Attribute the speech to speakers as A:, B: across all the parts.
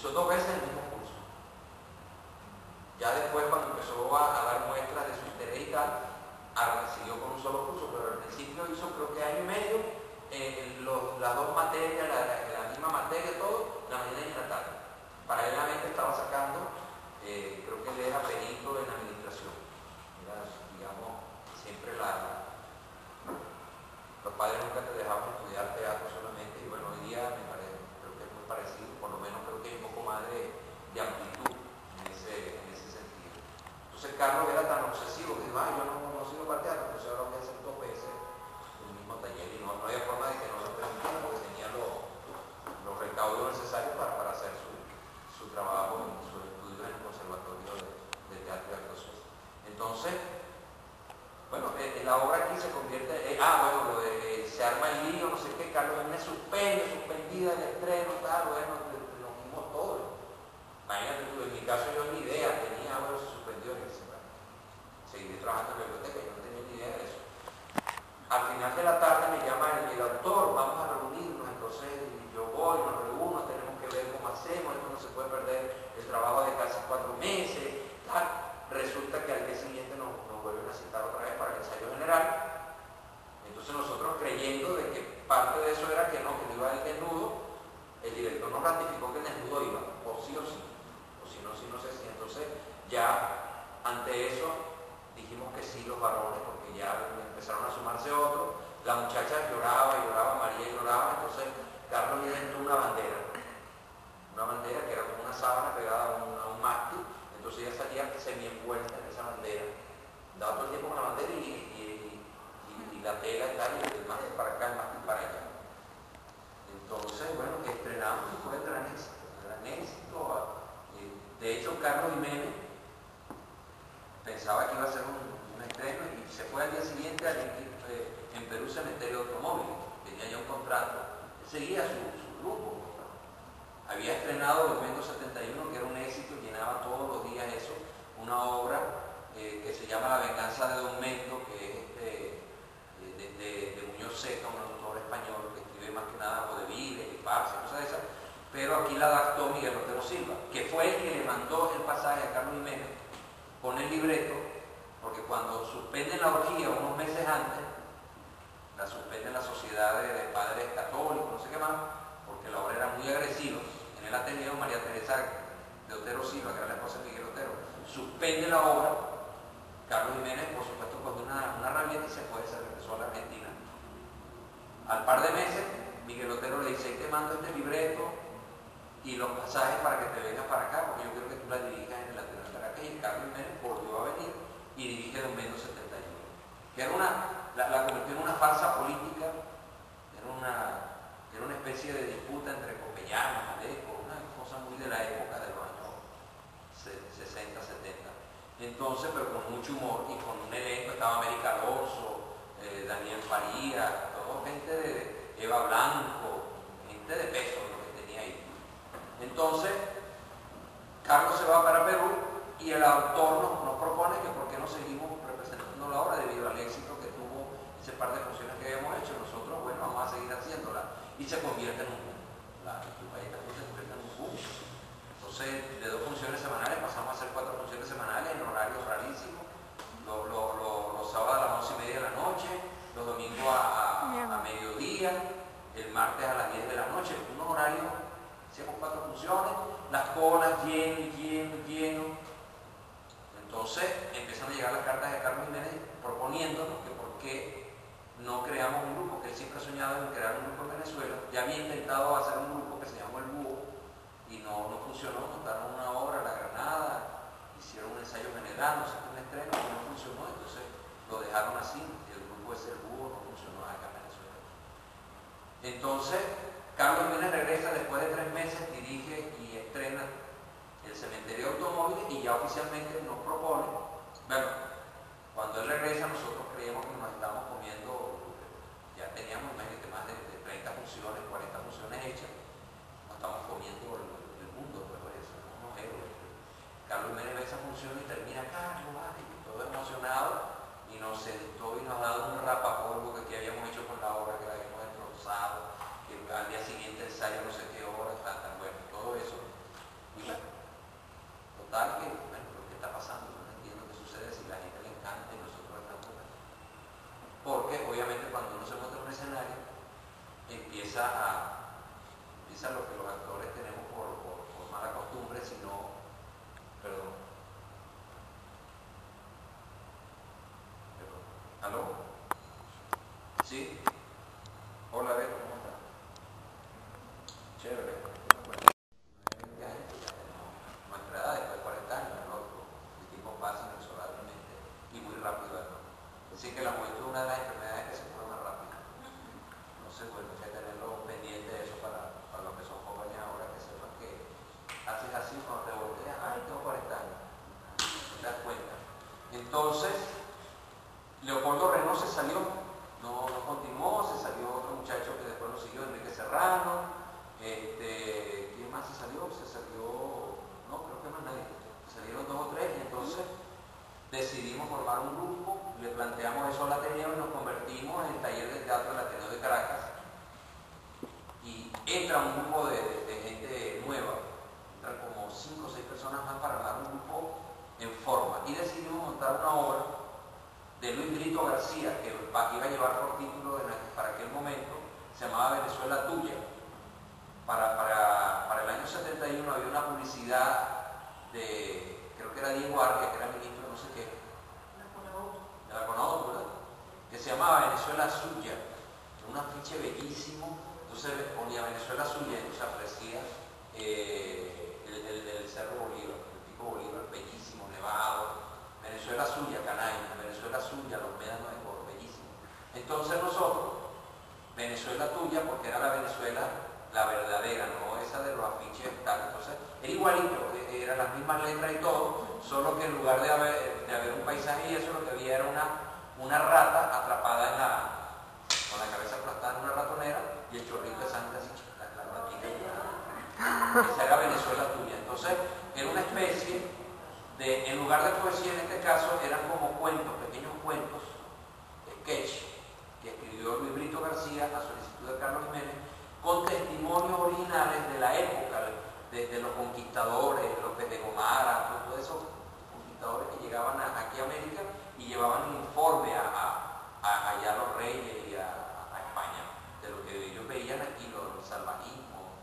A: Hizo 2 veces el mismo curso. Ya después, cuando empezó a dar muestras de su interés y tal, siguió con un solo curso, pero al principio hizo creo que año y medio, las 2 materias, la misma materia, todo, la mañana y la tarde. Paralelamente estaba sacando, creo que él era perito en administración. Era, digamos, siempre los padres nunca te dejaban estudiar teatro solamente, y bueno, hoy día creo que es muy parecido, por lo menos creo que hay un poco más de amplitud en ese sentido. Entonces Carlos era tan obsesivo que dijo, yo no sirvo para teatro, entonces ahora voy a hacer 2 veces el mismo taller, y no había forma de que no lo permitiera porque tenía los recaudos necesarios para hacer su trabajo en sus estudios en el Conservatorio de Teatro y Actuación. Entonces, bueno, la obra aquí se convierte, bueno, se arma el lío, no sé qué, Carlos viene suspendida el estreno, tal, bueno, nos dimos todo. Imagínate tú, en mi caso yo ni idea tenía, bueno, se suspendió y dice, bueno, seguí trabajando en la biblioteca, yo no tenía ni idea de eso. Al final de la tarde me llama el autor, vamos a reunirnos, entonces yo voy, nos reúno, tenemos que ver cómo hacemos, esto no se puede perder el trabajo de casi 4 meses, tal. Resulta que al día siguiente nos vuelven a citar otra vez para el ensayo general. Entonces nosotros, creyendo de que parte de eso era que no iba el desnudo, el director nos ratificó que el desnudo iba, o sí, o si no sé si. Entonces ya ante eso dijimos que sí los varones, porque ya empezaron a sumarse otros. La muchacha lloraba, María lloraba, entonces Carlos le inventó una bandera que era como una sábana pegada a un mástil. Entonces ella salía semi-envuelta en esa bandera, daba todo el tiempo con la bandera y la tela y tal, y el mástil para acá, el mástil para allá. Entonces, bueno, estrenamos y fue gran éxito. De hecho, Carlos Jiménez pensaba que iba a ser un estreno y se fue al día siguiente en Perú Cementerio Automóvil, tenía ya un contrato, seguía su grupo. Había estrenado Documento 71, que era un éxito, llenaba todos los días eso, una obra que se llama La venganza de Don Mento, que es de Muñoz Seca, un autor español que escribe más que nada vodevil, y farsa, cosas de esas, pero aquí la adaptó Miguel Otero Silva, que fue el que le mandó el pasaje a Carlos Jiménez con el libreto, porque cuando suspenden la orgía unos meses antes, la suspenden la sociedad de padres católicos, no sé qué más, porque la obra era muy agresiva. En el Ateneo, María Teresa de Otero Silva, que era la esposa de Miguel Otero, suspende la obra. Carlos Jiménez, por supuesto, cogió una rabieta y se regresó a la Argentina. Al par de meses, Miguel Otero le dice, te mando este libreto y los pasajes para que te vengas para acá, porque yo quiero que tú la dirijas en el Ateneo de Caracas. Y Carlos Jiménez volvió a venir y dirige Documento 71, que era la convirtió en una farsa política, era una especie de disputa entre copellanos, Aleco, una cosa muy de la época de los años 60, 70. Entonces, pero con mucho humor y con un elenco, estaba América Alonso, Daniel Faría, todo gente de Eva Blanco, gente de peso lo que tenía ahí. Entonces, Carlos se va para Perú y el autor nos propone que por qué no seguimos representando la obra debido al éxito que tuvo ese par de funciones que habíamos hecho. Nosotros, bueno, vamos a seguir haciéndola, y se convierte en un boom. La Tupaita se convierte en un boom. Entonces, de 2 funciones semanales pasamos a hacer 4 funciones semanales en horarios rarísimos. Los sábados a las 11:30 de la noche, los domingos a mediodía, el martes a las 10 de la noche, unos horarios, hacíamos 4 funciones, las colas lleno. Entonces empiezan a llegar las cartas de Carlos Jiménez proponiéndonos que por qué no creamos un grupo, que él siempre ha soñado en crear un grupo en Venezuela. Ya había intentado hacer un grupo que se llamó El Búho y no funcionó. Montaron una obra, La Granada, hicieron un ensayo general, no sé qué, un estreno, y no funcionó. Entonces lo dejaron así, el grupo ese El Búho no funcionó acá en Venezuela. Entonces Carlos Jiménez regresa después de 3 meses, dirige y estrena El Cementerio Automóvil y ya oficialmente nos propone. Bueno, cuando él regresa nosotros creíamos que nos estábamos comiendo, ya teníamos, imagínate, más de 30 funciones, 40 funciones hechas, nos estábamos comiendo el mundo, pero eso, unos héroes. Carlos Jiménez ve esa función y termina, Carlos, vale, todo emocionado, y nos sentó y nos ha dado un rapapolvo que habíamos hecho con la obra, que la habíamos destrozado, que al día siguiente ensayo no sé qué hora, tan bueno, todo eso. empieza lo que los actores tenemos por mala costumbre, sino, perdón, ¿aló? ¿Sí? Hola, Beto, ¿cómo estás? Chévere. Ya, nuestra edad, después de 40 años, ¿no? El tiempo pasa inexorablemente y muy rápido, ¿no? Así que la juventud es una de las enfermedades que se cura más rápido. No sé, bueno, hay que tenerlo pendiente de eso para los que son jóvenes ahora, que sepan que haces así cuando te volteas, ay, tengo 40 años. ¿Te das cuenta? Entonces, Leopoldo Renault se salió, no continuó, se salió otro muchacho que después lo siguió, Enrique Serrano. ¿Quién más se salió? No, creo que más nadie. Salieron 2 o 3 y entonces decidimos formar un grupo, le planteamos eso al Ateneo y nos convertimos en el taller de teatro del Ateneo de Caracas. Y entra un grupo de gente nueva, entran como 5 o 6 personas más para armar un grupo en forma. Y decidimos montar una obra de Luis Brito García, que iba a llevar por título para aquel momento, se llamaba Venezuela Tuya. Para el año 71 había una publicidad de, creo que era Diego Arria, que era ministro de no sé qué, de la CONAUD, ¿verdad? Que se llamaba Venezuela Suya, un afiche bellísimo. Entonces ponía Venezuela Suya, entonces aparecía el Cerro Bolívar, el Pico Bolívar, bellísimo, nevado. Venezuela Suya, Canaima, Venezuela Suya, los médanos de Coro, bellísimo. Entonces nosotros, Venezuela Tuya, porque era la Venezuela, la verdadera, no esa de los afiches tal. Entonces era igualito, eran las mismas letras y todo, solo que en lugar de haber un paisaje y eso, lo que había era una rata atrapada con la cabeza aplastada en una ratonera y el chorrito de sangre así, la ratita. Esa era Venezuela Tuya. Entonces era una especie de, en lugar de poesía en este caso, eran como cuentos, pequeños cuentos, sketch, que escribió Luis Brito García a solicitud de Carlos Jiménez, con testimonios originales de la época, de los conquistadores, los de Gomara, todos esos conquistadores que llegaban aquí a América y llevaban un informe allá a los reyes y a España, de lo que ellos veían aquí, el salvajismo.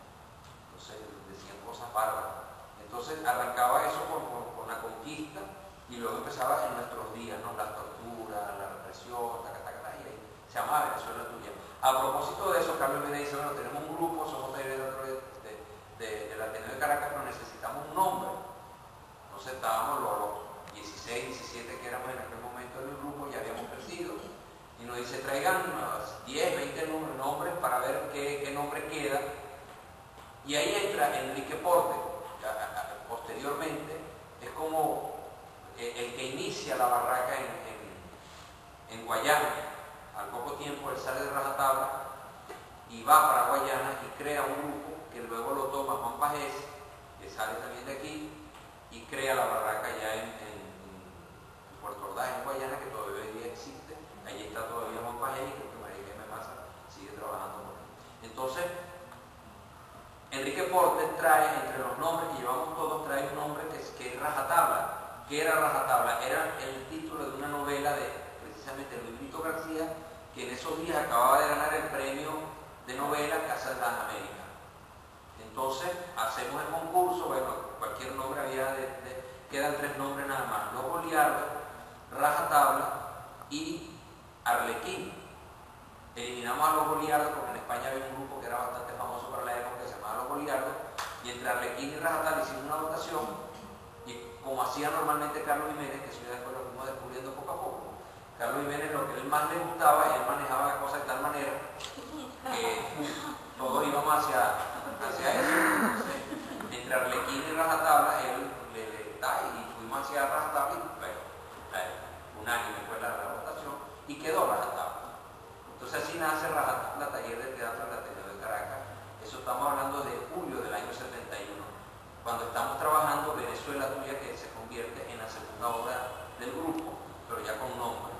A: Entonces decían cosas bárbaras. Entonces arrancaba eso con la conquista y luego empezaba en nuestros días, ¿no? Las torturas, la represión, y ahí se llamaba Venezuela Tuya. A propósito de eso, Carlos me dice, bueno, tenemos un grupo, somos del Ateneo de Caracas, pero necesitamos un nombre. Entonces estábamos los 16, 17 que éramos en aquel momento del grupo, ya habíamos crecido. Y nos dice, traigan 10, 20 nombres para ver qué nombre queda. Y ahí entra Enrique Porte, posteriormente, es como el que inicia la barraca en Guayana. Al poco tiempo él sale de Rajatabla y va para Guayana y crea un grupo que luego lo toma Juan Pajés, que sale también de aquí, y crea la barraca ya en Puerto Ordaz, en Guayana, que todavía existe. Allí está todavía Juan Pajés y creo que María Jaime Maza sigue trabajando con él. Entonces, Enrique Porte trae entre los nombres que llevamos todos, trae un nombre que es Rajatabla. ¿Qué era Rajatabla? Era el título de una novela de precisamente Luis Brito García, que en esos días acababa de ganar el premio de novela Casa de las Américas. Entonces hacemos el concurso, bueno, cualquier nombre quedan 3 nombres nada más: Los Goliardos, Rajatabla y Arlequín. Eliminamos a Los Goliardos porque en España había un grupo que era bastante famoso para la época que se llamaba Los Goliardos, y entre Arlequín y Rajatabla hicimos una votación, y como hacía normalmente Carlos Jiménez, que eso ya después lo fuimos descubriendo poco a poco. Carlos Jiménez, lo que a él más le gustaba, él manejaba la cosa de tal manera que todos íbamos hacia eso. Entonces, entre Arlequín y Rajatabla, él y fuimos hacia Rajatabla y bueno, unánime fue la votación y quedó Rajatabla. Entonces así nace Rajatabla, taller de teatro del Ateneo de Caracas. Eso estamos hablando de julio del año 71, cuando estamos trabajando Venezuela Tuya, que se convierte en la segunda obra del grupo, pero ya con nombre.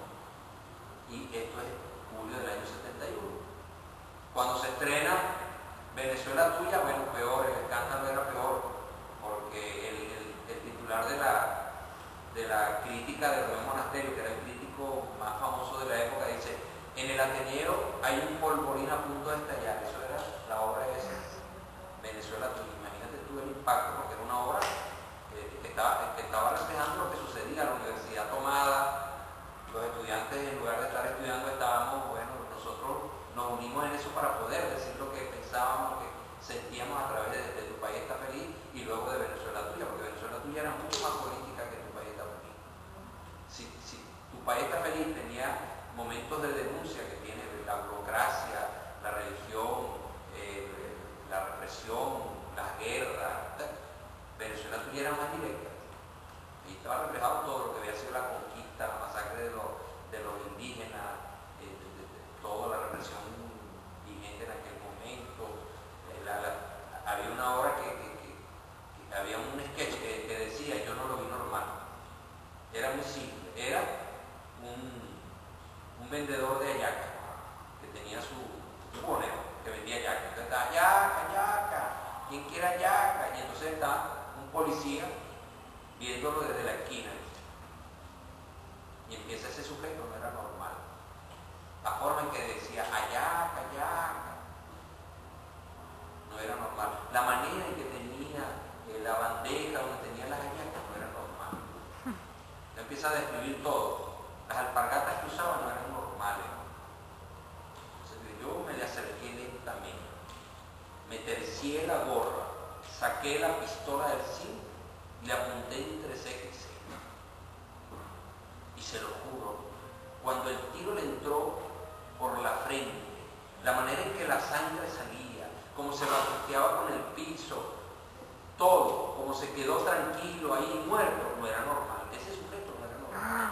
A: Y esto es julio del año 71. Cuando se estrena Venezuela Tuya, bueno, peor, el escándalo era peor, porque el titular de la crítica de Rubén Monasterio, que era el crítico más famoso de la época, dice: En el Ateneo hay un polvorín a punto de estallar. Eso era la obra esa, Venezuela Tuya. Imagínate tú el impacto, porque era una obra que estaba reflejando lo que sucedía, la universidad tomada, los estudiantes en lugar de estar estudiando estábamos, bueno, nosotros nos unimos en eso para poder decir lo que pensábamos, lo que sentíamos a través de Tu País Está Feliz y luego de Venezuela Tuya, porque Venezuela Tuya era mucho más política que Tu País Está Feliz. Si Tu País Está Feliz tenía momentos de denuncia que tiene la burocracia, la religión, la represión, las guerras, Venezuela Tuya era más directa. Y estaba reflejado todo lo que había sido la conquista, la masacre de los indígenas, toda la represión vigente en aquel momento. Había una obra que había un sketch que decía, yo no lo vi normal. Era muy simple, era un vendedor de hallaca que tenía su conejo que vendía hallaca. Entonces estaba, hallaca, ¿quién quiere hallaca? Y entonces estaba un policía viéndolo desde la esquina y empieza ese sujeto, no era normal. La forma en que decía hallaca, no era normal. La manera en que tenía la bandeja donde tenía las hallacas no era normal. Empieza a describir todo. Las alpargatas que usaba no eran normales. Entonces yo me le acerqué lentamente, me tercié la gorra, saqué la pistola del cinto y le apunté entre ceja y ceja. Y se lo juro, cuando el tiro le entró por la frente, la manera en que la sangre salía, cómo se balanceaba con el piso, todo, como se quedó tranquilo ahí muerto, no era normal. Ese sujeto no era normal.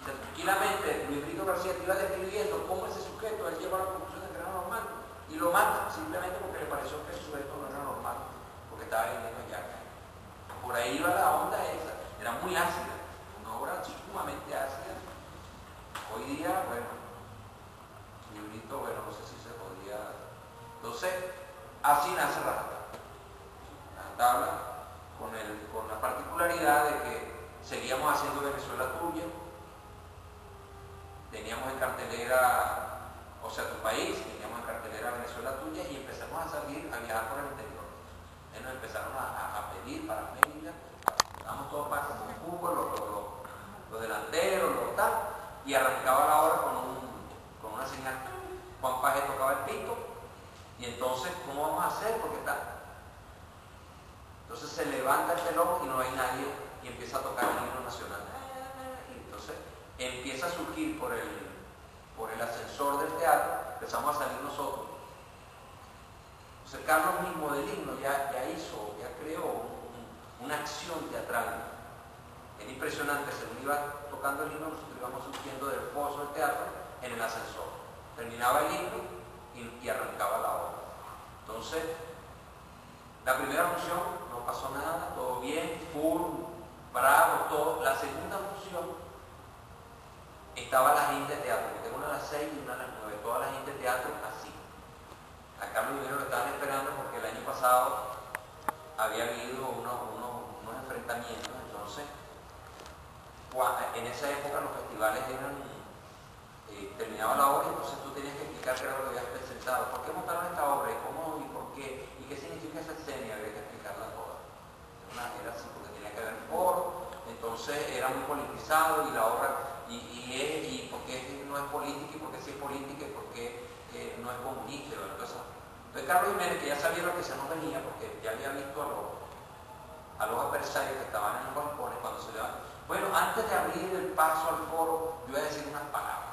A: Tranquilamente, Luis Brito García te iba describiendo cómo ese sujeto, él lleva a la conclusión de que era normal y lo mata simplemente porque le pareció que el sujeto no era normal, porque estaba vendiendo yaca. Por ahí iba la onda esa, era muy ácida, una obra sumamente ácida. Hoy día, bueno, librito, bueno, no sé si se podría. Entonces, así nace la tabla, con la particularidad de que seguíamos haciendo Venezuela Tuya, teníamos en cartelera, o sea, Tu País, teníamos en cartelera Venezuela Tuya y empezamos a salir, a viajar por el interior. Nos empezaron a pedir para Mérida, estábamos todos para como un cubo, los delanteros, los tal, y arrancaba la hora con una señal. Juan Paje tocaba el pito, y entonces, ¿cómo vamos a hacer? Porque está. Entonces se levanta el telón y no hay nadie, y empieza a tocar el himno nacional. Y entonces empieza a surgir por el ascensor del teatro, empezamos a salir nosotros. Entonces Carlos mismo del himno ya creó una acción teatral. Era impresionante, según iba tocando el himno, nosotros íbamos surgiendo del foso del teatro en el ascensor. Terminaba el himno y arrancaba la obra. Entonces, la primera función no pasó nada, todo bien, full, bravo, todo. La segunda función estaba la gente de teatro, porque una a las 6 y una a las 9, toda la gente de teatro así. A Carlos Rivero lo estaban esperando porque el año pasado había habido unos enfrentamientos, entonces en esa época los festivales terminaba la obra y entonces tú tenías que explicar qué era lo que habías presentado, por qué montaron esta obra, cómo y por qué, y qué significa esa escena, y había que explicarla toda. Era así porque tenía que haber foro, entonces era muy politizado y la obra, y por qué no es política, y por qué sí es política, y por qué no es comunista, entonces Carlos Jiménez, que ya sabía lo que se nos venía, porque ya había visto a los adversarios que estaban en los balcones cuando se levantan. Bueno, antes de abrir el paso al foro, yo iba a decir unas palabras.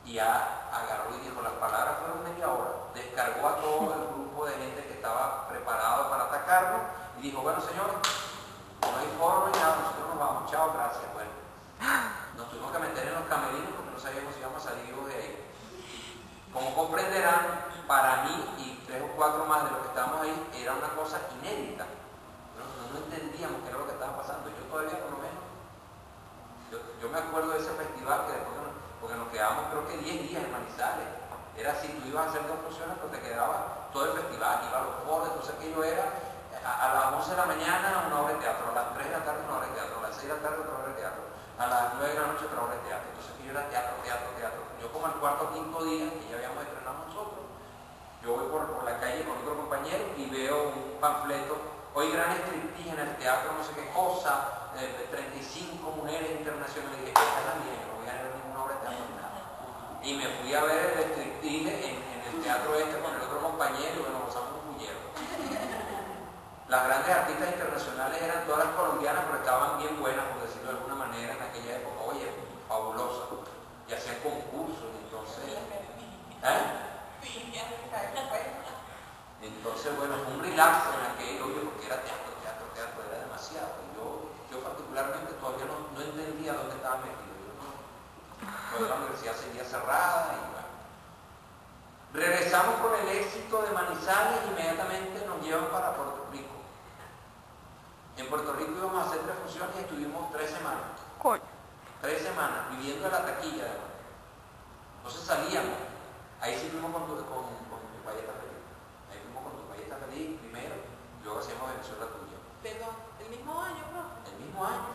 A: Y ya agarró y dijo, las palabras fueron media hora. Descargó a todo el grupo de gente que estaba preparado para atacarlo y dijo, bueno señores, no hay foro ni nada, nosotros nos vamos, chao, gracias. Bueno, nos tuvimos que meter en los camerinos porque no sabíamos si íbamos a salir vivos de ahí. Como comprenderán, para mí y 3 o 4 más de los que estábamos ahí, era una cosa inédita. No entendíamos qué era lo que estaba pasando. Yo todavía, por lo menos, yo me acuerdo de ese festival que después, porque nos quedábamos creo que 10 días en Manizales. Era así, tú ibas a hacer 2 funciones, pero te quedaba todo el festival, iba a los foros, entonces aquello era a las 11 de la mañana una obra de teatro, a las 3 de la tarde una obra de teatro, a las 6 de la tarde otra obra de teatro, a a las 9 de la noche otra obra de teatro. Entonces yo era teatro. Yo como al cuarto o quinto día, que ya habíamos estrenado nosotros, yo voy por la calle con otro compañero y veo un panfleto: hoy gran striptease en el teatro no sé qué cosa, 35 mujeres internacionales. Y dije, esta es la mía, yo no voy a ver ninguna obra de teatro ni nada. Y me fui a ver el striptease en el teatro con el otro compañero, y bueno, pasamos un puñero. Las grandes artistas internacionales eran todas las colombianas, pero estaban bien buenas, por decirlo de alguna manera, en aquella época. Oye, fabulosas. Y hacían concursos, entonces... Entonces, bueno, fue un relax en aquel, oye, porque era teatro, era demasiado. Yo particularmente todavía no entendía dónde estaba metido. Todavía la universidad seguía cerrada y bueno. Regresamos con el éxito de Manizales, inmediatamente nos llevan para Puerto Rico. En Puerto Rico íbamos a hacer 3 funciones y estuvimos 3 semanas. 3 semanas, viviendo en la taquilla además. Entonces salíamos. Ahí sí fuimos con tu payeta feliz. Ahí fuimos con tu payeta feliz primero, y luego hacíamos Venezuela tuya.
B: Perdón, ¿el mismo año, profe?
A: El mismo año.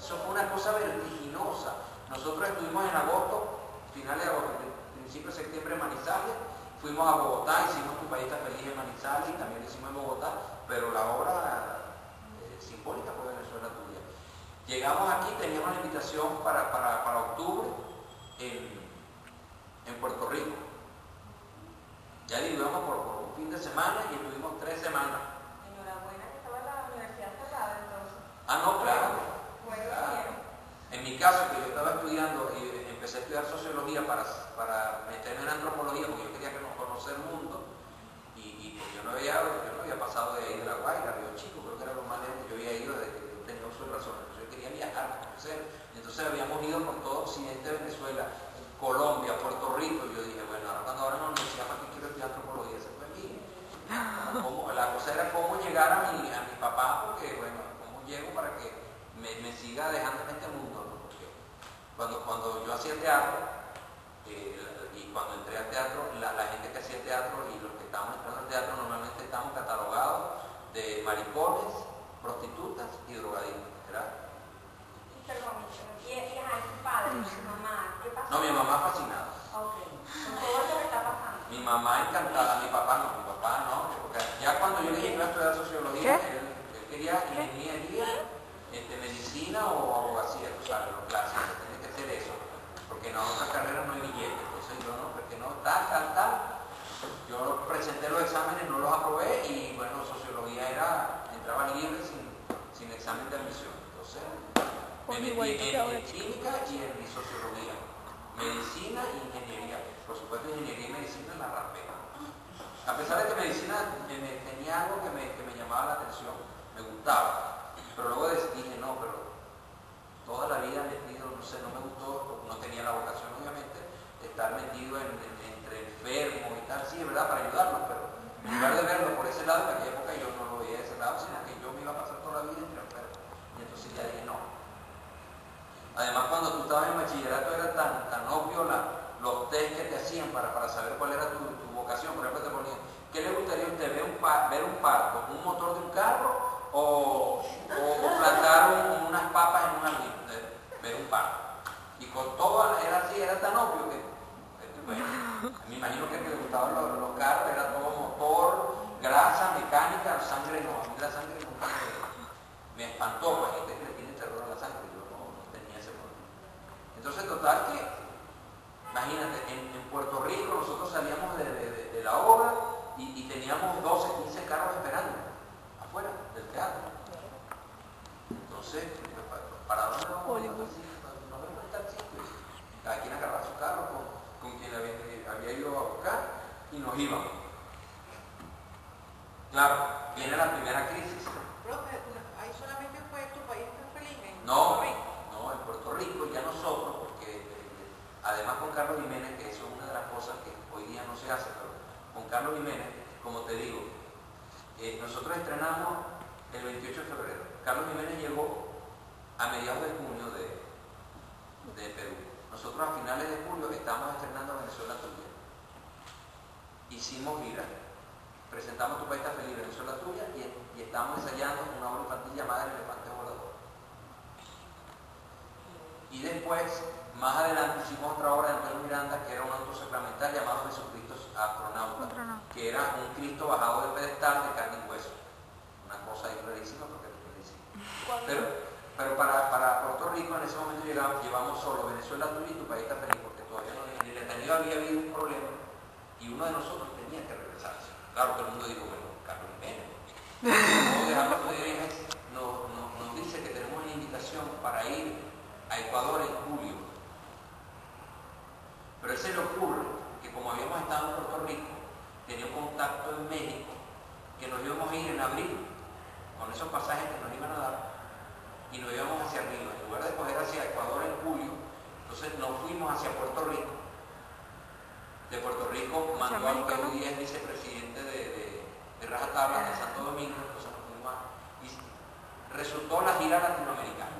A: Eso fue una cosa vertiginosa. Nosotros estuvimos en agosto, finales de agosto, principio de septiembre en Manizales. Fuimos a Bogotá, hicimos Tu Payeta Feliz en Manizales y también lo hicimos en Bogotá, pero la obra simbólica fue Venezuela tuya. Llegamos aquí, teníamos la invitación para octubre en Puerto Rico. Ya íbamos por un fin de semana y estuvimos 3 semanas.
B: Enhorabuena que estaba la universidad cerrada entonces.
A: Ah, no, claro.
B: Bueno,
A: Claro. En mi caso, que yo estaba estudiando y empecé a estudiar sociología para meterme en antropología, porque yo quería conocer el mundo, y pues yo no había pasado de ahí de La Guaira, Río Chico, creo que era lo más lejos que yo había ido desde que yo tenía uso de razón. Entonces yo quería viajar, conocer. Entonces habíamos ido por todo occidente de Venezuela, Colombia, Puerto Rico, y yo dije, bueno, ahora en la universidad, ¿para qué quiero estudiar antropología? Se fue aquí. La cosa era cómo llegar a mi papá, porque bueno, cómo llego para que me siga dejando en este mundo, ¿no? Porque cuando yo hacía teatro, y cuando entré al teatro, la gente que hacía teatro y los que estábamos entrando al teatro normalmente estamos catalogados de maricones, prostitutas y drogadictos, ¿verdad?
B: perdón, y a tu padre, tu mamá, ¿qué pasó?
A: No, mi mamá fascinada.
B: Ok, con todo lo que está pasando.
A: Mi mamá encantada, mi papá no, porque ya cuando yo le dije que iba a estudiar sociología, él quería ingeniería, medicina o abogacía, o sea, lo clásico, tiene que ser eso, porque en otras carreras no hay billete. Entonces yo no, porque no, tal. Yo presenté los exámenes, no los aprobé, y bueno, sociología entraba libre sin examen de admisión. Entonces me metí en química y en sociología, medicina e ingeniería. Por supuesto, ingeniería y medicina la raspé. A pesar de que medicina tenía algo que me llamaba la atención, me gustaba, pero luego dije, no, pero toda la vida metido, no sé, no me gustó, no tenía la vocación obviamente, de estar metido entre enfermos y tal, sí, es verdad, para ayudarlos, pero en lugar de verlo por ese lado, en aquella época yo no lo veía de ese lado, sino que yo me iba a pasar toda la vida entre enfermos. Y entonces ya dije, no. Además, cuando tú estabas en bachillerato era tan obvio los test que te hacían para saber cuál era tu vocación. Por ejemplo, te ponían, ¿qué le gustaría a usted? ¿Ver un parto, un motor de un carro o plantar unas papas en un jardín? Ver un parto. Y con todo era así, era tan obvio que bueno, me imagino que le gustaban los carros, era todo motor, grasa, mecánica, sangre no. A mí la sangre nunca me espantó, pues gente que le tiene terror a la sangre, yo no tenía ese problema. Entonces, total que, imagínate, en Puerto Rico nosotros salíamos de la obra y teníamos 12, 15 carros esperando afuera del teatro. Entonces, ¿para dónde vamos? Nos vemos en tal sitio. Cada quien agarraba su carro con quien había ido a buscar y nos íbamos. Claro, viene la primera crisis.
B: Profe, ahí solamente fue Tu Payeta Feliz en
A: No,
B: Puerto Rico.
A: no, en Puerto Rico ya nosotros, porque además con Carlos Jiménez, que eso es una de las cosas que hoy día no se hace, pero con Carlos Jiménez, como te digo, nosotros estrenamos el 28 de febrero. Carlos Jiménez llegó a mediados de junio de Perú. Nosotros a finales de julio estábamos estrenando Venezuela Tuya. Hicimos gira, presentamos Tu Payeta Feliz, Venezuela Tuya, y estábamos ensayando una obra infantil llamada El Elefante Volador. Y después, más adelante, hicimos otra obra de Antonio Miranda, que era un auto sacramental llamado Jesucristo Astronauta, que era un Cristo bajado del pedestal de carne y hueso. Una cosa ahí rarísima porque es rarísima. Pero para Puerto Rico en ese momento llevamos solo Venezuela tuya y tu país está feliz, porque todavía en el Etanio había habido un problema y uno de nosotros tenía que regresarse. Claro, todo el mundo dijo, bueno, Carlos Jiménez. Nos dice que tenemos una invitación para ir a Ecuador en julio. Pero a él se le ocurre que como habíamos estado en Puerto Rico, tenía un contacto en México, que nos íbamos a ir en abril, con esos pasajes que nos iban a dar, y nos íbamos hacia arriba. En lugar de coger hacia Ecuador en julio, entonces nos fuimos hacia Puerto Rico. De Puerto Rico mandó al Pedro Díaz, vicepresidente de Rajatabla, de Santo Domingo, entonces nos fuimos y resultó la gira latinoamericana.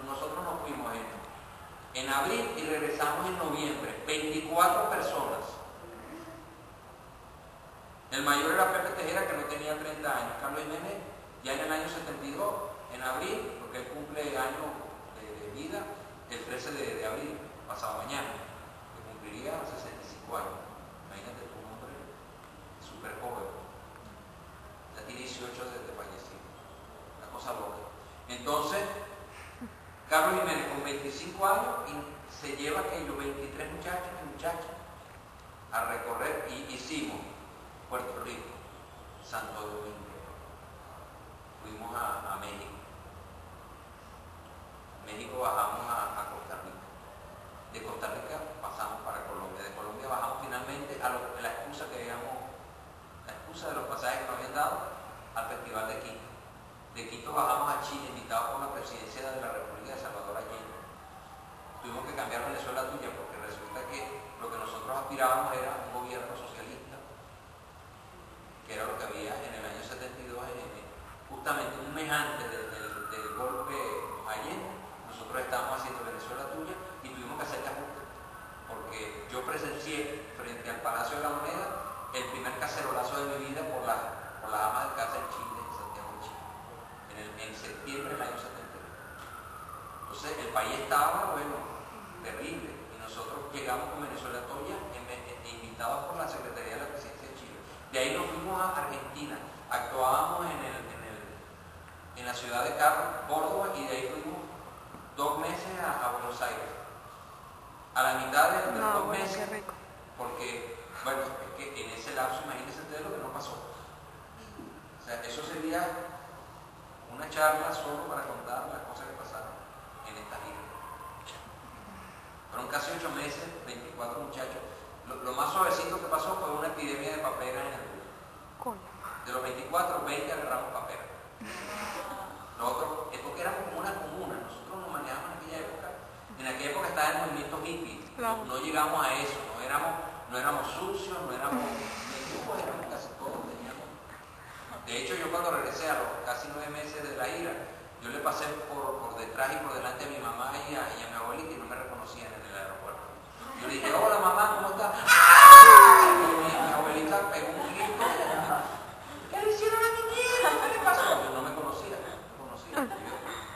A: Nosotros nos fuimos en abril y regresamos en noviembre, 24 personas. El mayor era Pepe Tejera, que no tenía 30 años. Carlos Jiménez, ya en el año 72, en abril, porque él cumple año de vida el 13 de abril, pasado mañana, que cumpliría 65 años. Imagínate tu hombre súper joven. Ya tiene 18 desde fallecido. Una cosa loca. Entonces, Carlos Jiménez con 25 años y se lleva aquellos 23 muchachos y muchachas a recorrer y hicimos Puerto Rico, Santo Domingo, fuimos a México. México bajamos a Costa Rica. De Costa Rica pasamos para Colombia. De Colombia bajamos finalmente a la excusa que digamos, la excusa de los pasajes que nos habían dado al Festival de Quito. De Quito bajamos a Chile, invitados por la presidencia de la República de Salvador Allende. Tuvimos que cambiar Venezuela tuya porque resulta que lo que nosotros aspirábamos era un gobierno socialista, que era lo que había en el año 72, justamente un mes antes del golpe Allende. Nosotros estábamos haciendo Venezuela tuya y tuvimos que hacer ajustes, porque yo presencié frente al Palacio de la Moneda el primer cacerolazo de mi vida por las amas de casa en Chile, en Santiago de Chile, en septiembre del año 72. Entonces el país estaba, bueno, terrible, y nosotros llegamos con Venezuela tuya invitados por la Secretaría de la Presidencia de Chile. De ahí nos fuimos a Argentina, actuábamos en la ciudad de Córdoba, y de ahí fuimos 2 meses a Buenos Aires. A la mitad de los 2 meses, porque, bueno, es que en ese lapso, imagínense ustedes lo que nos pasó. O sea, eso sería una charla solo para contar las cosas que pasaron en esta gira. Fueron casi 8 meses, 24 muchachos. Lo más suavecito que pasó fue una epidemia de papera en el bus. De los 24, 20 agarramos papera. Lo otro es porque éramos como una comuna. Nosotros nos manejamos en aquella época. En aquella época estaba el movimiento hippie. No llegamos a eso. No éramos sucios, no éramos casi todos. De hecho, yo cuando regresé a los casi 9 meses de la gira, yo le pasé por detrás y por delante a mi mamá y a mi abuelita y no me reconocían en el aeropuerto. Yo le dije, hola mamá, ¿cómo estás? Mi abuelita pegó un grito. ¿Qué le hicieron a mi niña? ¿Qué le pasó? Yo no me conocía.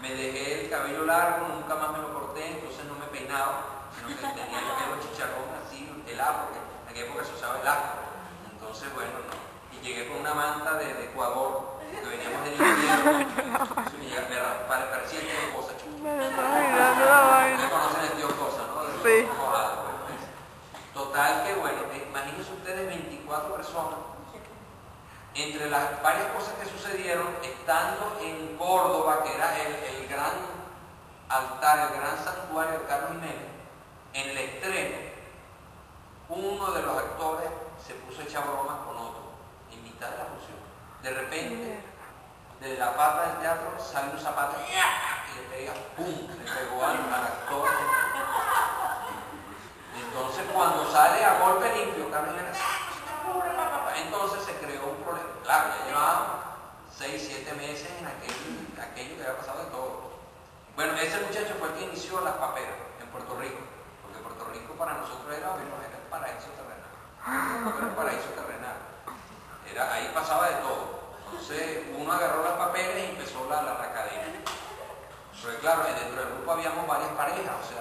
A: Me dejé el cabello largo, nunca más me lo corté, entonces no me peinaba, sino que tenía el pelo chicharrón así, helado, porque en aquella época se usaba el afro. Entonces, bueno, no. Y llegué con una manta de Ecuador, que veníamos del invierno. Me parecía el tío Cosa. Me conocen el tío Cosa, ¿no? Sí. Total que, bueno, imagínense ustedes 24 personas. Entre las varias cosas que sucedieron, estando en Córdoba, que era el gran altar, el gran santuario de Carlos Jiménez, en el extremo, uno de los actores se puso a echar bromas con otro, en mitad de la función. De repente, de la pata del teatro sale un zapato y le pega, ¡pum!, le pegó al actor. Entonces, cuando sale a golpe limpio, Carlos Jiménez, entonces se creó un problema. Claro, ya llevábamos 6, 7 meses en aquello que había pasado de todo. Bueno, ese muchacho fue el que inició las paperas en Puerto Rico, porque Puerto Rico para nosotros era el paraíso terrenal. Era el paraíso terrenal. Ahí pasaba de todo. Entonces uno agarró las paperas y empezó la racadera. Pero claro, dentro del grupo habíamos varias parejas, o sea,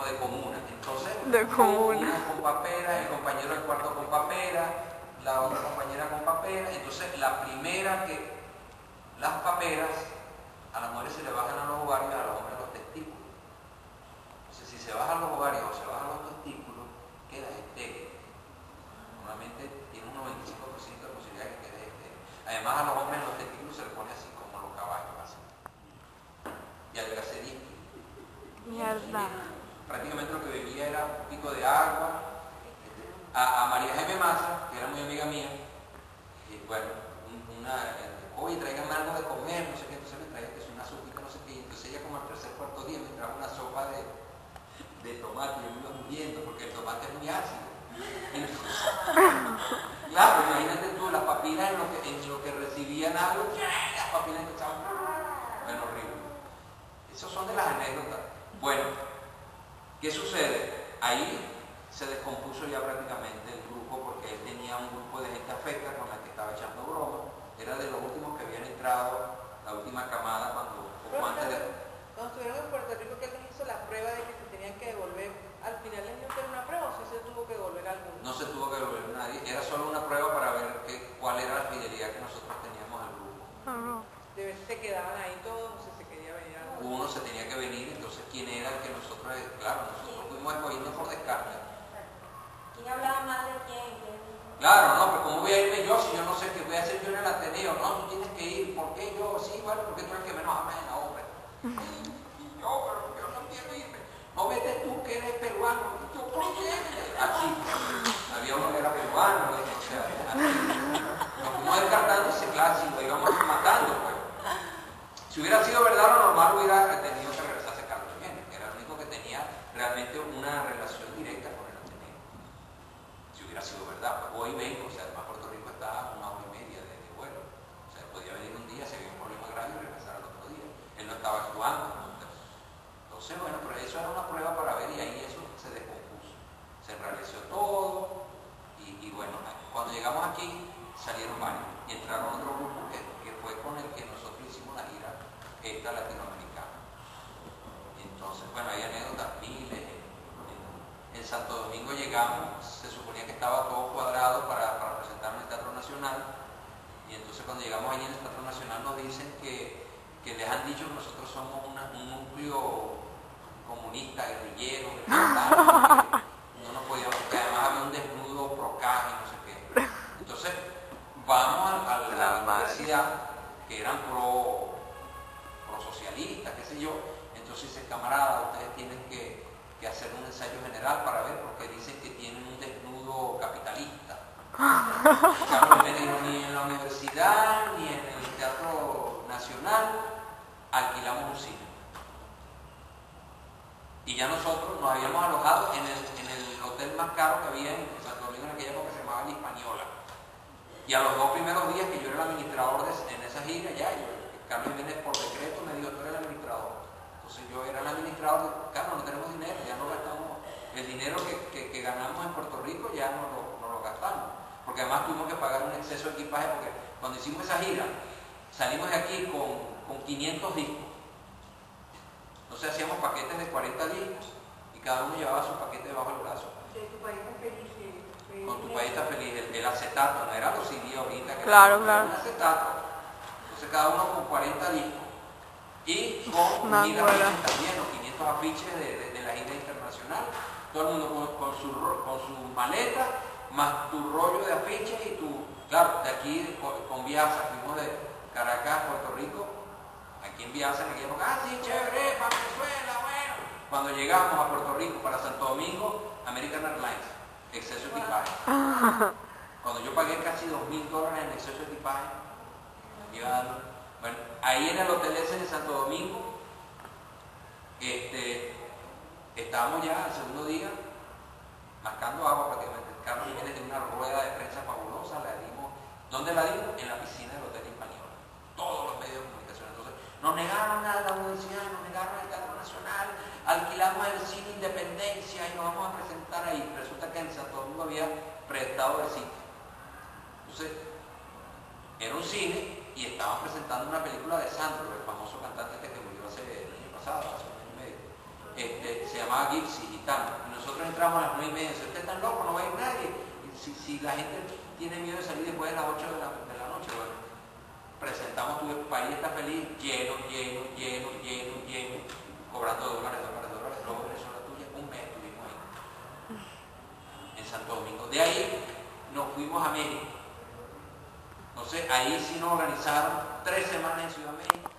A: de comuna. Entonces,
C: De comuna.
A: uno con papera, el compañero del cuarto con papera, la otra compañera con papera. Entonces, la primera que las paperas, a las mujeres se le bajan a los ovarios, a los hombres a los testículos. Entonces, si se bajan los ovarios o se bajan los testículos, queda estéril. Normalmente tiene un 95% de posibilidad de que quede estéril. Además, a los hombres los testículos se les pone así como los caballos, así. Y adelgacé 10 kilos.
C: Mierda.
A: Prácticamente lo que bebía era un pico de agua. A María Jaime Maza, que era muy amiga mía, y bueno, oye, tráigame algo de comer, no sé qué, entonces me traía que es una sopita, no sé qué, entonces ella como al tercer cuarto día me trajo una sopa de tomate, yo me iba muriendo porque el tomate es muy ácido. Entonces, claro, imagínate tú, las papilas en lo que recibían algo, las papilas empezaban, bueno, horrible. Esos son de las anécdotas. Bueno, ¿qué sucede? Ahí se descompuso ya prácticamente el grupo porque él tenía un grupo de gente afecta con la que estaba echando broma. Era de los últimos que habían entrado, la última camada poco antes de...
D: Cuando estuvieron en Puerto Rico, ¿qué les hizo la prueba de que se tenían que devolver? ¿Al final les dio una prueba o sí se tuvo que devolver alguno?
A: No se tuvo que devolver nadie, era solo una prueba para ver cuál era la fidelidad que nosotros teníamos al grupo.
D: De ver si se quedaban ahí todos o si se quería venir a
A: Uno se tenía que venir, entonces quién era el que nosotros, claro, nosotros fuimos escogiendo por descarte.
B: ¿Quién hablaba más de quién?
A: Claro, no, pero ¿cómo voy a irme yo si yo no sé qué voy a hacer yo en el Ateneo? No, tú tienes que ir. ¿Por qué yo? Sí, bueno, porque tú eres el que menos hablas en la obra. Y yo, pero yo no quiero irme. No, vete tú que eres peruano. Yo, ¿por qué? Así. Había uno que era peruano, o sea, así. Nos fuimos descartando ese clásico, íbamos matando, pues. Si hubiera sido verdad, lo normal hubiera tenido que regresarse Carlos Jiménez, que era el único que tenía realmente una relación directa con el Ateneo. Si hubiera sido verdad, pues voy y vengo, o sea, además Puerto Rico está a 1 hora y media de vuelo. O sea, podía venir un día, si había un problema grave y regresar al otro día. Él no estaba actuando, ¿no? Entonces, bueno, pero eso era una prueba para ver y ahí eso se descompuso. Se enrareció todo y bueno, cuando llegamos aquí salieron varios y entraron otro grupo que fue con el que nosotros hicimos la gira esta latinoamericana. Entonces, bueno, hay anécdotas miles. En Santo Domingo llegamos, se suponía que estaba todo cuadrado para presentar en el Teatro Nacional y entonces cuando llegamos allí en el Teatro Nacional nos dicen que les han dicho que nosotros somos un núcleo comunista, guerrillero, que no nos podíamos, porque además había un desnudo pro-CAJ y no sé qué. Entonces vamos a la universidad que eran pro socialistas, qué sé yo, entonces dice, camarada, ustedes tienen que hacer un ensayo general para ver, porque dicen que tienen un desnudo capitalista. Carlos me dijo, ni en la universidad, ni en el Teatro Nacional, alquilamos un cine. Y ya nosotros nos habíamos alojado en el hotel más caro que había en Santo Domingo en aquella época, que se llamaba La Hispaniola. Y a los 2 primeros días que yo era el administrador en esa gira, Carlos Jiménez por decreto me dijo, tú eres el administrador. Entonces yo era el administrador, de, Carlos, no tenemos dinero, ya no gastamos. El dinero que ganamos en Puerto Rico ya no lo gastamos. Porque además tuvimos que pagar un exceso de equipaje, porque cuando hicimos esa gira, salimos de aquí con 500 discos. Entonces hacíamos paquetes de 40 discos y cada uno llevaba su paquete debajo del brazo.
D: Tu país está feliz.
A: Con tu país está feliz, el acetato, no era los CD ahorita, que
C: Claro,
A: era
C: claro.
A: un acetato. Entonces cada uno con 40 discos. Y con
C: No,
A: gira
C: bueno.
A: también, los 500 afiches de la gira internacional. Todo el mundo con su maleta, más tu rollo de afiches y tu... Claro, de aquí con Viasa, fuimos de Caracas, Puerto Rico, aquí en Viasa, en aquella época, sí, chévere, para Venezuela, bueno. Cuando llegamos a Puerto Rico, para Santo Domingo, American Airlines, exceso de equipaje. Cuando yo pagué casi $2.000 en exceso de equipaje, bueno, ahí en el hotel ese de Santo Domingo, estábamos ya el segundo día, mascando agua prácticamente. Carlos Jiménez de una rueda de prensa fabulosa, la dimos. ¿Dónde la dimos? En la piscina del Hotel Hispaniola. Todos los medios de comunicación. Entonces, nos negaron a la universidad, nos negaron al Teatro Nacional, alquilamos el cine Independencia y nos vamos a presentar ahí. Resulta que en Santo Domingo había prestado el sitio. Entonces, era un cine y estaban presentando una película de Sandro, el famoso cantante que murió el año pasado, hace un año y medio. se llamaba Gypsy Gitano, y nosotros entramos a las 9:30, si usted está loco, no va a ir nadie, si la gente tiene miedo de salir después de las 8 de la noche, bueno, presentamos Tu País Está Feliz, lleno, cobrando dólares, luego Venezuela Tuya, un mes estuvimos ahí, en Santo Domingo. De ahí nos fuimos a México. Entonces ahí sí nos organizaron 3 semanas en Ciudad de México.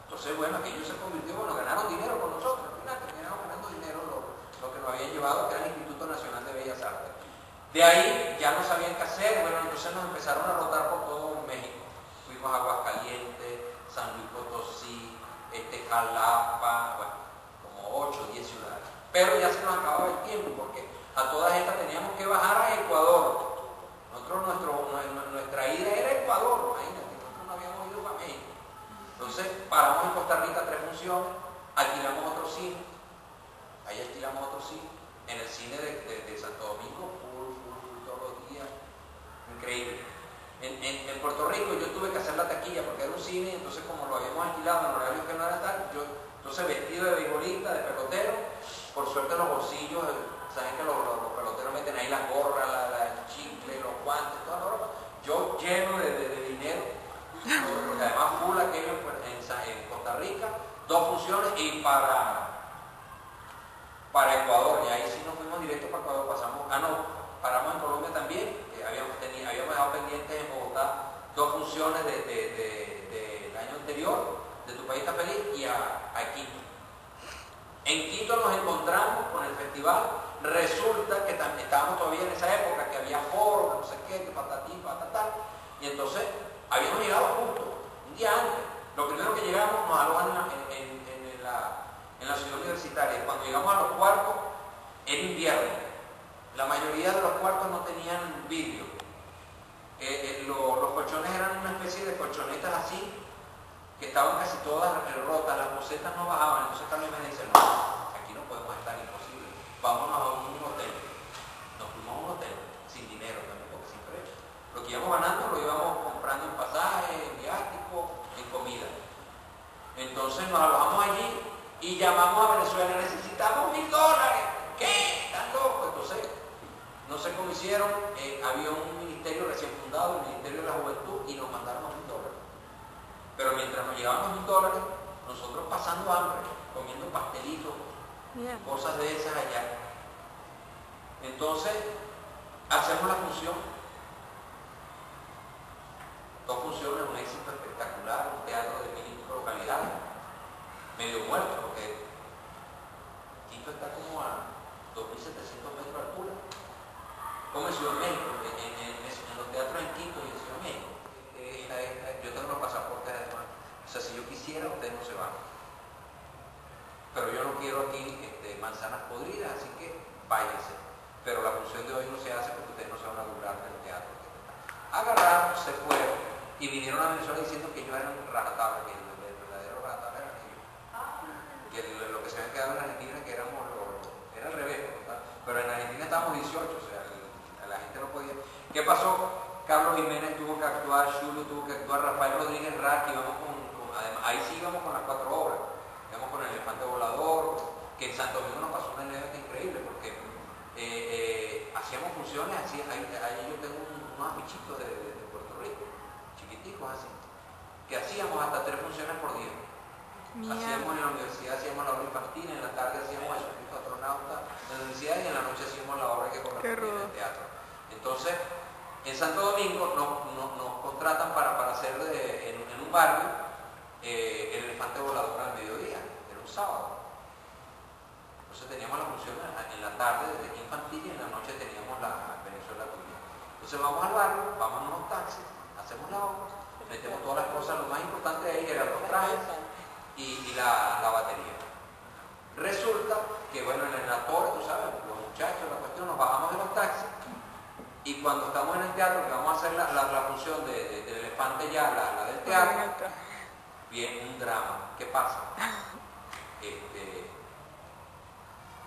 A: Entonces, bueno, aquello se convirtió, bueno, ganaron dinero con nosotros, al final terminaron ganando dinero lo que nos habían llevado, que era el Instituto Nacional de Bellas Artes. De ahí ya no sabían qué hacer, bueno, entonces nos empezaron a rotar por todo México. Fuimos a Aguascalientes, San Luis Potosí, Jalapa, bueno, como 8 o 10 ciudades. Pero ya se nos acababa el tiempo, porque a todas estas teníamos que bajar a Ecuador. Nuestra ida era Ecuador, imagínate, nosotros no habíamos ido para México. Entonces paramos en Costa Rica 3 funciones, alquilamos otro cine, ahí alquilamos otro cine, en el cine de Santo Domingo, full todos los días, increíble. En Puerto Rico yo tuve que hacer la taquilla porque era un cine, entonces como lo habíamos alquilado en horarios que no era tal, yo entonces vestido de beisbolista, de pelotero, por suerte los bolsillos, saben que los peloteros meten ahí las gorras, el chicle, los guantes, toda la ropa, yo lleno de dinero, porque además full aquello en Costa Rica, 2 funciones y para Ecuador, y ahí sí nos fuimos directo para Ecuador, paramos en Colombia también, habíamos dejado pendientes en Bogotá 2 funciones del año anterior, de Tu País Está Feliz, y a Quito. En Quito nos encontramos con el festival, resulta que estábamos todavía en esa época, que había foros, no sé qué, que patatín, patatán, y entonces habíamos llegado justo, un día antes. Lo primero que llegamos nos alojan en la ciudad universitaria. Cuando llegamos a los cuartos, era invierno. La mayoría de los cuartos no tenían vidrio. Los colchones eran una especie de colchonetas así, que estaban casi todas rotas, las bocetas no bajaban. Entonces Carlos me dice, no, aquí no podemos estar, imposible. Vámonos a un hotel. Nos fuimos a un hotel, sin dinero también, porque siempre lo que íbamos ganando lo íbamos comprando en pasajes, en viáticos, en comida. Entonces nos alojamos allí y llamamos a Venezuela, necesitamos $1000. ¿Qué? ¿Están locos? Entonces, no sé cómo hicieron, había un ministerio recién fundado, el Ministerio de la Juventud, y nos mandaron $1000. Pero mientras nos llegaban $1000, nosotros pasando hambre, comiendo pastelitos, cosas de esas allá. Entonces, hacemos la función. 2 funciones, un éxito espectacular, un teatro de 1000 localidades, medio muerto, porque Quito está como a 2700 metros de altura, como en Ciudad de México, en los teatros en Quito y en Ciudad de México. Yo tengo los pasaportes además, o sea, si yo quisiera, ustedes no se van. Pero yo no quiero aquí manzanas podridas, así que váyanse. Pero la función de hoy no se hace porque ustedes no se van a burlar del teatro. Agarraron, se fueron y vinieron a Venezuela diciendo que ellos eran rajatabla, que el verdadero rajatabla era ellos. Que lo que se habían quedado en Argentina, que era al revés, ¿verdad? Pero en Argentina estábamos 18, o sea, la gente no podía. ¿Qué pasó? Carlos Jiménez tuvo que actuar, Julio tuvo que actuar, Rafael Rodríguez Rack, íbamos además, ahí sí íbamos con las 4 obras, íbamos con El Elefante Volador, que en Santo Domingo nos pasó una anécdota increíble, porque hacíamos funciones así, ahí yo tengo unos bichitos de Puerto Rico, chiquiticos así, que hacíamos hasta 3 funciones por día. Hacíamos en la universidad, hacíamos la obra infantil, en la tarde hacíamos el Jesucristo Astronauta en la universidad, y en la noche hacíamos la obra que correspondía en el teatro. Entonces, en Santo Domingo nos contratan para hacer en un barrio El Elefante Volador al mediodía, era un sábado. Entonces teníamos la función en la tarde desde infantil, y en la noche teníamos la Venezuela Tuya. Entonces vamos al barrio, vamos en unos taxis, hacemos la obra, metemos todas las cosas, lo más importante de ahí eran los trajes y la batería. Resulta que, bueno, en el actor, tú sabes, los muchachos, la cuestión, nos bajamos de los taxis, y cuando estamos en el teatro, que vamos a hacer la función del elefante ya, la del teatro, viene un drama. ¿Qué pasa?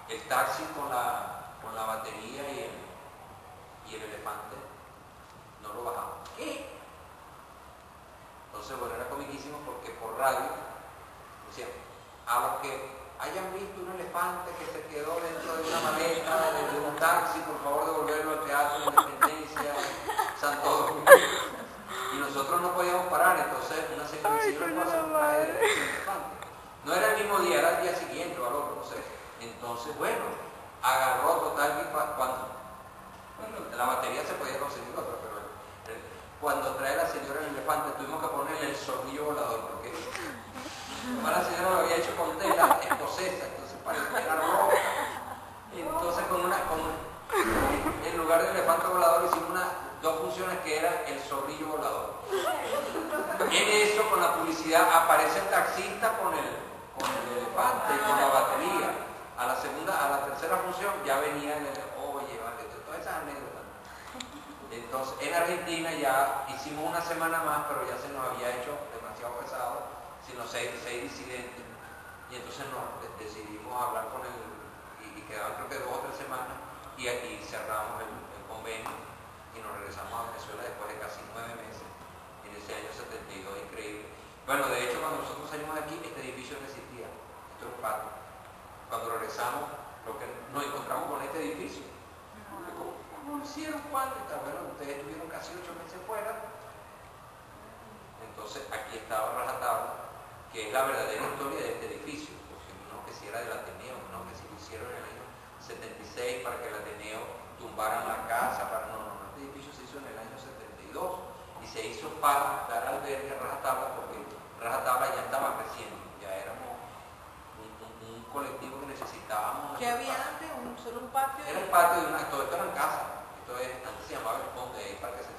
A: El taxi con la batería y el elefante no lo bajamos. ¿Qué? Entonces, bueno, era comiquísimo porque por radio decían, a hayan visto un elefante que se quedó dentro de una maleta, de un taxi, por favor devolverlo al Teatro de Independencia, Santo Domingo. Y nosotros no podíamos parar, entonces una señora me dice, yo un traje de elefante. No era el mismo día, era el día siguiente o al otro, no sé. Entonces, bueno, agarró total que cuando la batería se podía conseguir otra, pero cuando trae la señora el elefante tuvimos que ponerle el zorrillo volador, porque la señora lo había hecho con tela escocesa, entonces parecía que era roja. Entonces en lugar del elefante volador hicimos dos funciones que era el zorrillo volador. En eso, con la publicidad, aparece el taxista con el elefante y con la batería. A la tercera función ya venía oye, vale, todas esas anécdotas. Entonces, en Argentina ya hicimos una semana más, pero ya se nos había hecho demasiado pesado, sino seis disidentes. Y entonces decidimos hablar con él y quedaban creo que 2 o 3 semanas y cerramos el convenio y nos regresamos a Venezuela después de casi 9 meses en ese año 72, increíble. Bueno, de hecho cuando nosotros salimos de aquí, este edificio no existía, esto era un patio. Cuando regresamos, nos encontramos con este edificio. ¿Cómo lo hicieron, Juan? Bueno, ustedes estuvieron casi 8 meses fuera. Entonces aquí estaba Rajatabla, que es la verdadera historia de este edificio, porque no que si era del Ateneo, no que si lo hicieron en el año 76 para que el Ateneo tumbaran la casa, no, este edificio se hizo en el año 72 y se hizo para dar albergue a Rajatabla, porque Rajatabla ya estaba creciendo, ya éramos un colectivo que necesitábamos.
D: ¿Qué había antes? ¿Solo un patio?
A: Era el patio de todo esto eran casas, antes se llamaba el Conde, ahí para que se